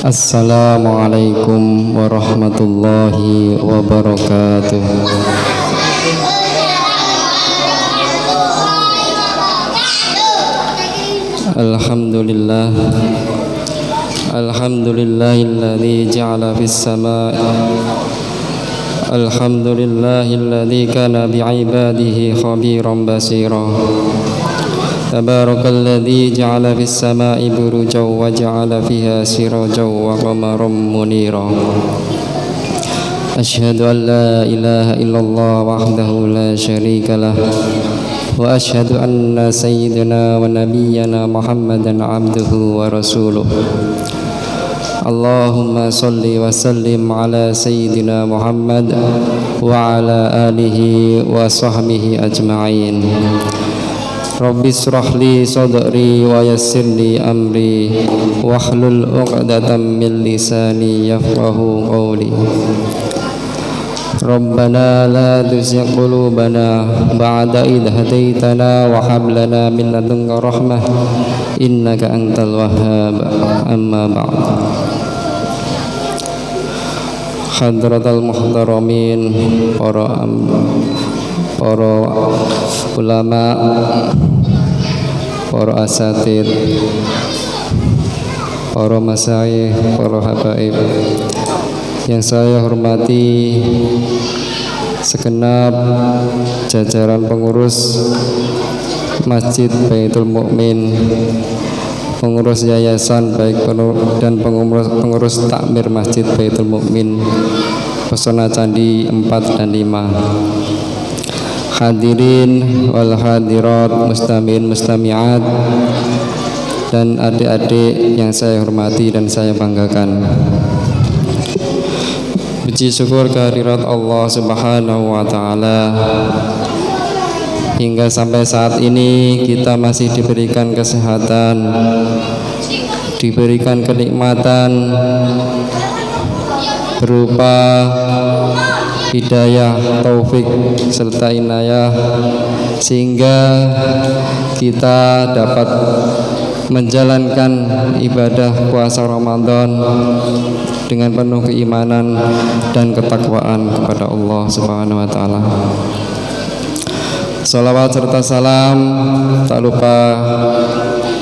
Assalamualaikum warahmatullahi wabarakatuh. Alhamdulillah, alhamdulillahilladzi ja'ala fis samaa'i, alhamdulillahilladzi kana bi'ibadihi khabiran basira. Tabarakalladzi ja'ala fis samaa'i burujan wa ja'ala fiha sirajan wa qamaran munira. Asyhadu an la ilaha illallah wahdahu la syarika lah, wa asyhadu anna sayyidina wa nabiyyana Muhammadan abduhu wa rasuluh. Allahumma salli wa sallim ala sayyidina Muhammad wa ala alihi wa sahbihi ajma'in. Rabbi israh li sadri wa yassir li amri wahlul 'uqdatam min lisani yafqahu qawli. Rabbana la tuzigh qulubana ba'da idh hadaitana wa hab lana min ladunka rahmah innaka antal wahhab. Amma ba'd. Hadratal muhtaramin, para ulama, para asatid, para masyayikh, para habaib yang saya hormati, segenap jajaran pengurus Masjid Baitul Mukmin, pengurus yayasan baik dan pengurus takmir Masjid Baitul Mukmin Pesona Candi 4 dan 5. Hadirin wal hadirat, mustami'in mustami'at, dan adik-adik yang saya hormati dan saya banggakan. Puji syukur kehadirat Allah Subhanahu wa taala, hingga sampai saat ini kita masih diberikan kesehatan, diberikan kenikmatan berupa hidayah, taufik serta inayah, sehingga kita dapat menjalankan ibadah puasa Ramadan dengan penuh keimanan dan ketakwaan kepada Allah Subhanahu wa taala. Salawat serta salam tak lupa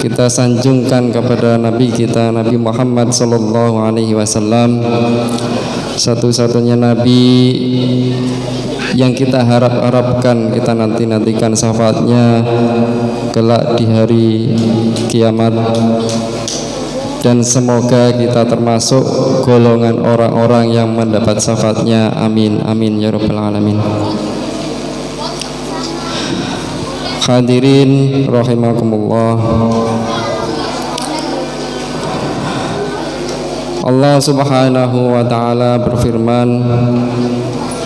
kita sanjungkan kepada Nabi kita, Nabi Muhammad sallallahu alaihi wasallam, satu-satunya Nabi yang kita harapkan, kita nantikan syafaatnya kelak di hari kiamat, dan semoga kita termasuk golongan orang-orang yang mendapat syafaatnya. Amin amin ya rabbal alamin. Hadirin rahimakumullah, Allah Subhanahu wa taala berfirman,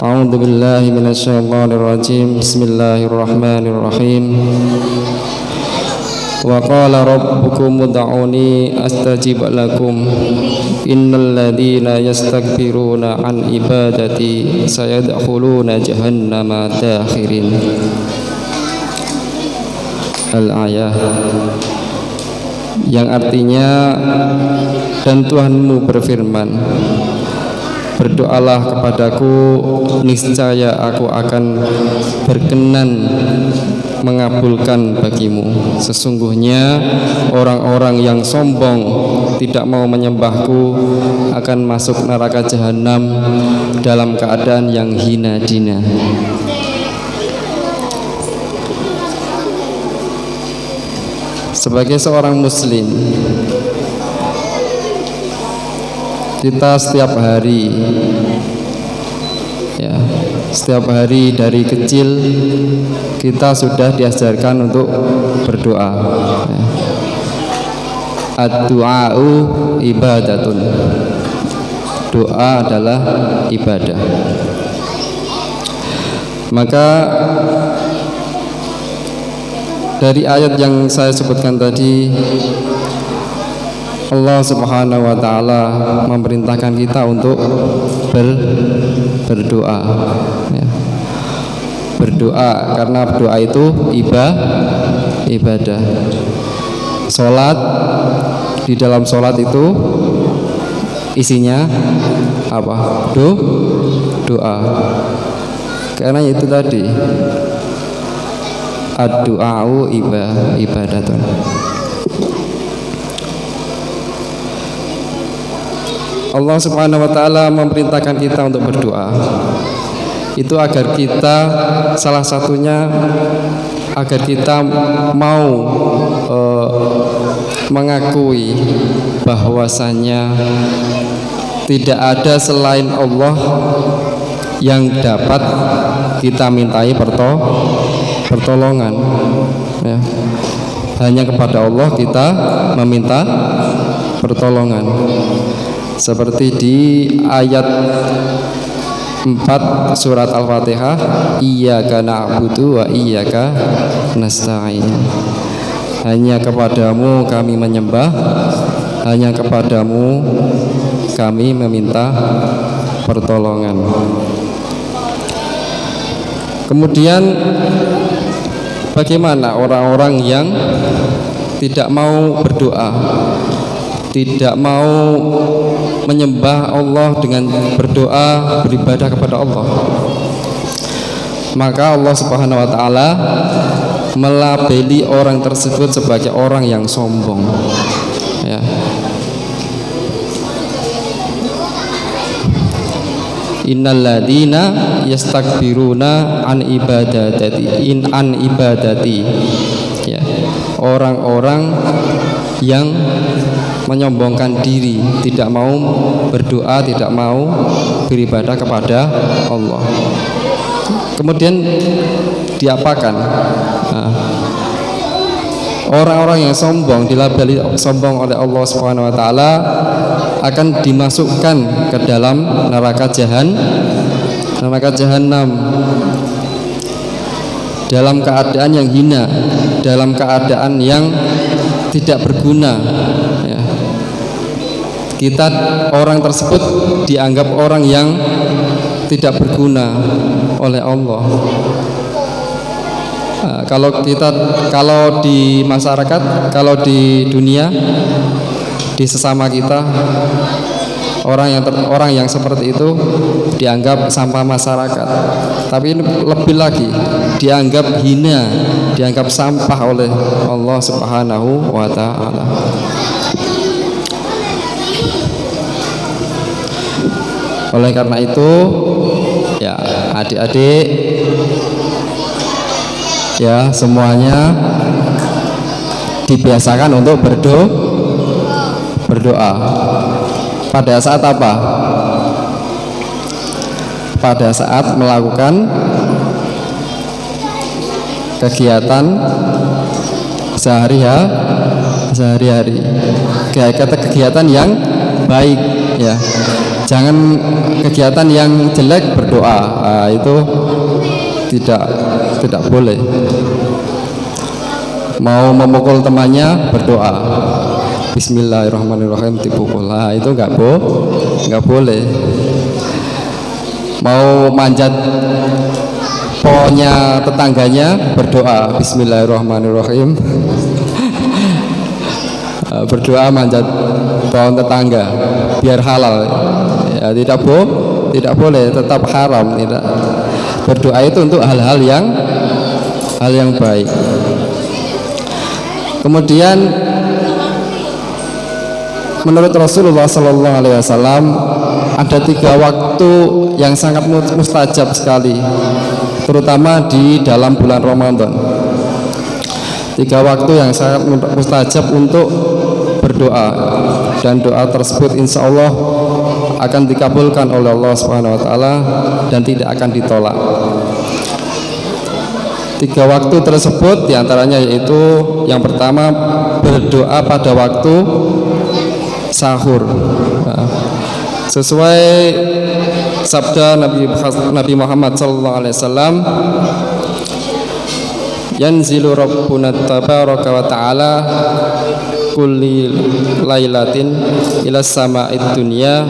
A'udzu billahi minasyaitonir rajim. Bismillahirrahmanirrahim. Wa qala rabbukum ud'uni astajib lakum innal ladzina yastakbiruna an ibadati sayadkhuluna jahannama dakhirin. Al-ayah, yang artinya, dan Tuhanmu berfirman, berdoalah kepadaku, niscaya aku akan berkenan mengabulkan bagimu. Sesungguhnya orang-orang yang sombong tidak mau menyembahku akan masuk neraka jahanam dalam keadaan yang hina dina. Sebagai seorang muslim, kita setiap hari dari kecil kita sudah diajarkan untuk berdoa. Ad-du'a'u ibadatun. Doa adalah ibadah. Maka dari ayat yang saya sebutkan tadi, Allah Subhanahu wa taala memerintahkan kita untuk berdoa, ya. Berdoa karena doa itu ibadah. Salat, di dalam salat itu isinya apa? Doa. Karena itu tadi ad-du'a'u ibadatun. Allah Subhanahu wa taala memerintahkan kita untuk berdoa. Itu agar kita, salah satunya agar kita mau mengakui bahwasanya tidak ada selain Allah yang dapat kita mintai pertolongan, ya. Hanya kepada Allah kita meminta pertolongan. Seperti di ayat 4 surat Al-Fatihah, iyyaka na'budu wa iyyaka nasta'in. Hanya kepadamu kami menyembah, hanya kepadamu kami meminta pertolongan. Kemudian bagaimana orang-orang yang tidak mau berdoa, tidak mau menyembah Allah dengan berdoa, beribadah kepada Allah? Maka Allah Subhanahu wa taala melabeli orang tersebut sebagai orang yang sombong, ya. Innalladzina yastakbiruna an ibadati, ya. Orang-orang yang menyombongkan diri, tidak mau berdoa, tidak mau beribadah kepada Allah. Kemudian diapakan? Nah, orang-orang yang sombong, dilabeli sombong oleh Allah Subhanahu wa taala, akan dimasukkan ke dalam neraka jahanam dalam keadaan yang hina, dalam keadaan yang tidak berguna, ya. Kita, orang tersebut dianggap orang yang tidak berguna oleh Allah. Nah, kalau di masyarakat, kalau di dunia, di sesama kita, orang yang seperti itu dianggap sampah masyarakat. Tapi ini lebih lagi, dianggap hina, dianggap sampah oleh Allah Subhanahu wa taala. Oleh karena itu, ya adik-adik, ya semuanya dibiasakan untuk berdoa. Pada saat apa? Pada saat melakukan kegiatan sehari-hari, kegiatan yang baik, ya. Jangan kegiatan yang jelek berdoa. Nah, itu tidak boleh. Mau memukul temannya berdoa, Bismillahirrahmanirrahim, dipukul. Nah, itu nggak boleh. Mau manjat pohonnya tetangganya berdoa, Bismillahirrahmanirrahim. Berdoa manjat pohon tetangga biar halal, ya. Tidak boleh, tetap haram. Tidak. Berdoa itu untuk hal yang baik. Kemudian menurut Rasulullah SAW ada 3 waktu yang sangat mustajab sekali, terutama di dalam bulan Ramadan. 3 waktu yang sangat mustajab untuk berdoa, dan doa tersebut insya Allah akan dikabulkan oleh Allah Subhanahu wa taala dan tidak akan ditolak. 3 waktu tersebut diantaranya yaitu yang pertama, berdoa pada waktu sahur. Sesuai sabda Nabi Muhammad SAW, yanzilu rabbuna tabaraka wa ta'ala kulli lailatin ila sama'id dunya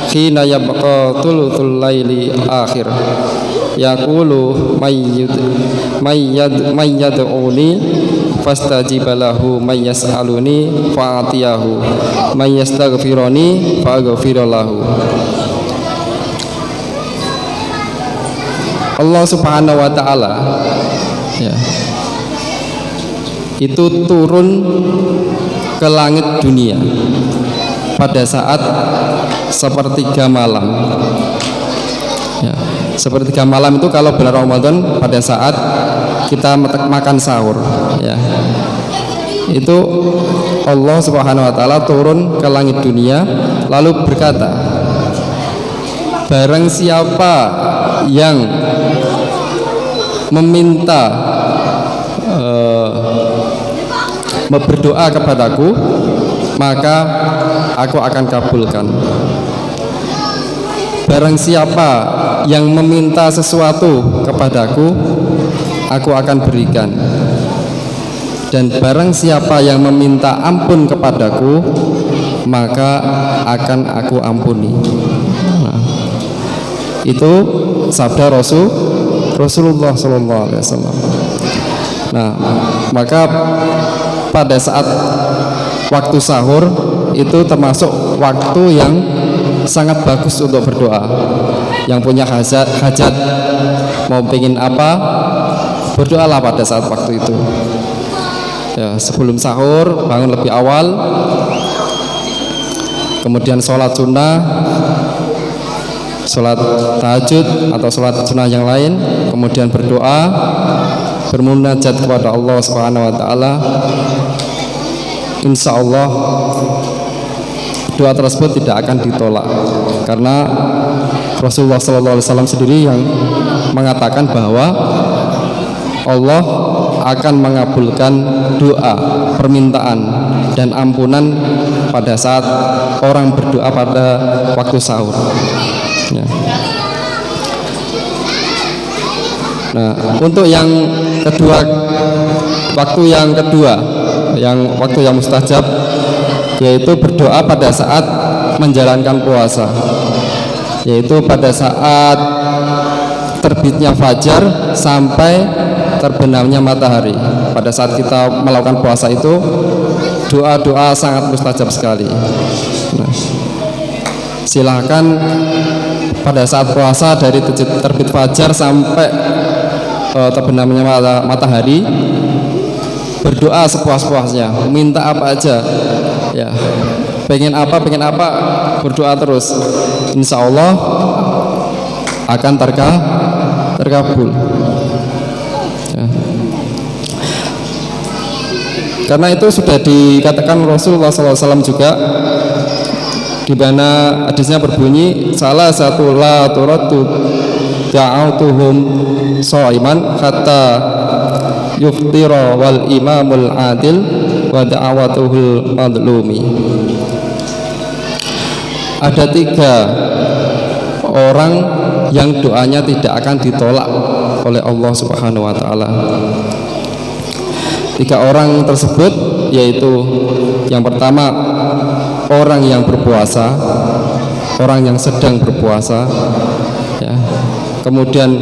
khina yabqa thuluthul laili akhir yaqulu may yad'uni fastajiba lahu, may yas'aluni fa'atiyahu, may yastaghfiruni fa'aghfir lahu. Allah Subhanahu wa taala ya, itu turun ke langit dunia pada saat sepertiga malam. Ya, sepertiga malam itu kalau bulan Ramadan pada saat kita makan sahur ya. Itu Allah Subhanahu wa taala turun ke langit dunia lalu berkata, barang siapa yang meminta berdoa kepadaku, maka aku akan kabulkan. Barang siapa yang meminta sesuatu kepadaku, aku akan berikan. Dan barang siapa yang meminta ampun kepadaku, maka akan aku ampuni. Nah, itu sabda Rasulullah SAW. Nah, maka pada saat waktu sahur itu termasuk waktu yang sangat bagus untuk berdoa. Yang punya hajat mau pingin apa, berdoalah pada saat waktu itu ya. Sebelum sahur bangun lebih awal, kemudian sholat sunnah, sholat tahajud atau sholat sunnah yang lain, kemudian berdoa, bermunajat kepada Allah Subhanahu wa taala. Insya Allah doa tersebut tidak akan ditolak, karena Rasulullah SAW sendiri yang mengatakan bahwa Allah akan mengabulkan doa, permintaan dan ampunan pada saat orang berdoa pada waktu sahur ya. Nah, untuk yang kedua, waktu yang mustajab, yaitu berdoa pada saat menjalankan puasa, yaitu pada saat terbitnya fajar sampai terbenamnya matahari. Pada saat kita melakukan puasa itu, doa-doa sangat mustajab sekali. Nah, silahkan pada saat puasa dari terbit fajar sampai terbenamnya matahari, berdoa sepuas-puasnya, minta apa aja ya, pengen apa, berdoa terus, insya Allah akan terkabul ya. Karena itu sudah dikatakan Rasulullah SAW juga, di mana hadisnya berbunyi, salah satu la turatu da'autuhum shaiman hatta yuftira wal imamul adil wa da'awatuhul madlumi. Ada 3 orang yang doanya tidak akan ditolak oleh Allah Subhanahu wa taala. 3 orang tersebut yaitu, yang pertama orang yang berpuasa, orang yang sedang berpuasa ya. Kemudian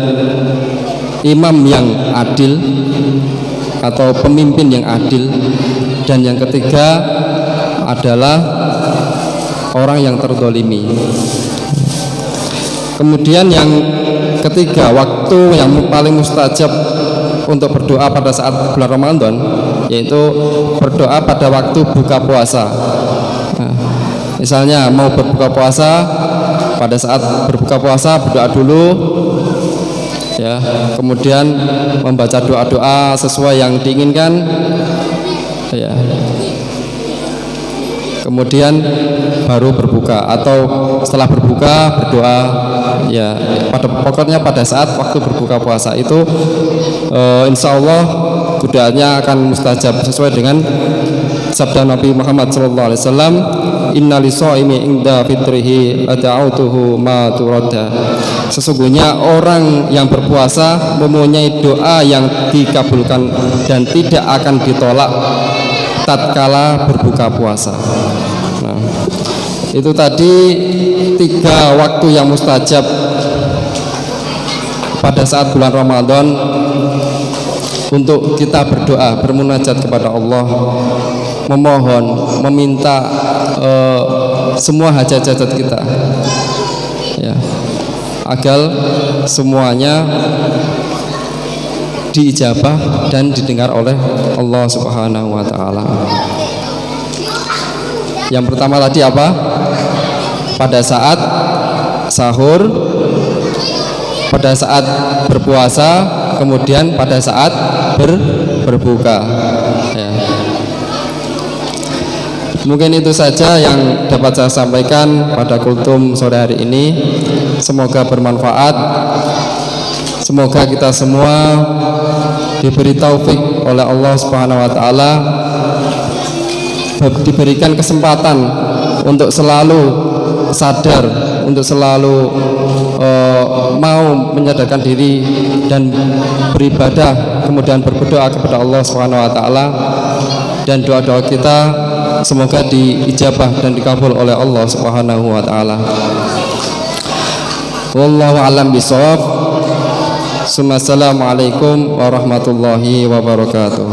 imam yang adil atau pemimpin yang adil, dan yang ketiga adalah orang yang terzalimi. Kemudian yang ketiga, waktu yang paling mustajab untuk berdoa pada saat bulan Ramadan, yaitu berdoa pada waktu buka puasa. Nah, misalnya mau berbuka puasa, pada saat berbuka puasa berdoa dulu ya, kemudian membaca doa-doa sesuai yang diinginkan ya, kemudian baru berbuka, atau setelah berbuka berdoa ya. Pokoknya pada saat waktu berbuka puasa itu insya Allah doanya akan mustajab sesuai dengan sabda Nabi Muhammad SAW, inna lishaimi inda fitrihi ada'autuhu ma turadda. Sesungguhnya orang yang berpuasa mempunyai doa yang dikabulkan dan tidak akan ditolak tatkala berbuka puasa. Nah, itu tadi 3 waktu yang mustajab pada saat bulan Ramadan untuk kita berdoa, bermunajat kepada Allah, memohon, meminta semua hajat-hajat kita, ya, agar semuanya diijabah dan didengar oleh Allah Subhanahu wa taala. Yang pertama tadi apa? Pada saat sahur, pada saat berpuasa, kemudian pada saat berbuka, ya. Mungkin itu saja yang dapat saya sampaikan pada kultum sore hari ini. Semoga bermanfaat. Semoga kita semua diberi taufik oleh Allah Subhanahu wa taala, diberikan kesempatan untuk selalu sadar, untuk selalu mau menyadarkan diri dan beribadah, kemudian berdoa kepada Allah Subhanahu wa taala, dan doa-doa kita semoga diijabah dan dikabul oleh Allah Subhanahu wa taala. Wallahu a'lam bishawab. Assalamualaikum warahmatullahi wabarakatuh.